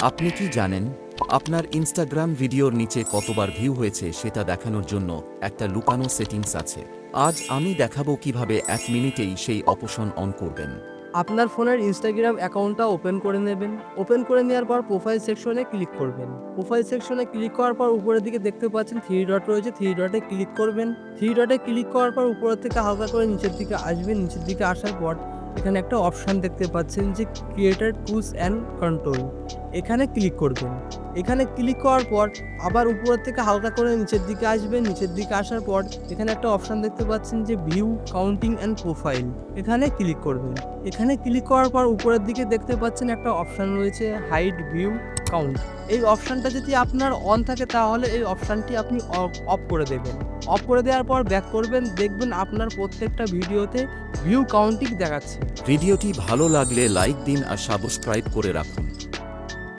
আপনি কি জানেন আপনার ইনস্টাগ্রাম ভিডিওর নিচে কতবার ভিউ হয়েছে সেটা দেখানোর জন্য একটা লুকানো সেটিংস আছে। আজ আমি দেখাবো কিভাবে 1 মিনিটেই সেই অপশন অন করবেন। আপনার ফোনের ইনস্টাগ্রাম অ্যাকাউন্টটা ওপেন করে নেবেন। ওপেন করে নেওয়ার পর প্রোফাইল সেকশনে ক্লিক করবেন। প্রোফাইল সেকশনে ক্লিক করার পর উপরের দিকে দেখতে পাচ্ছেন 3 ডট রয়েছে, 3 ডটে ক্লিক করবেন। 3 ডটে ক্লিক করার পর উপরের থেকে হালকা করে নিচের দিকে আসবেন। নিচের দিকে আসার পর এখানে একটা অপশান দেখতে পাচ্ছেন যে ক্রিয়েটর টুলস অ্যান্ড কন্ট্রোল, এখানে ক্লিক করবেন। এখানে ক্লিক করার পর আবার উপরের থেকে হালকা করে নিচের দিকে আসবেন। নিচের দিকে আসার পর এখানে একটা অপশান দেখতে পাচ্ছেন যে ভিউ কাউন্টিং অ্যান্ড প্রোফাইল, এখানে ক্লিক করবেন। এখানে ক্লিক করার পর উপরের দিকে দেখতে পাচ্ছেন একটা অপশান রয়েছে হাইড ভিউ কাউন্ট। এই অপশানটা যদি আপনার অন থাকে তাহলে এই অপশানটি আপনি অফ করে দেবেন। অফ করে দেওয়ার পর ব্যাক করবেন, দেখবেন আপনার প্রত্যেকটা ভিডিওতে ভিউ কাউন্টিং দেখাচ্ছে। ভিডিওটি ভালো লাগলে লাইক দিন আর সাবস্ক্রাইব করে রাখুন।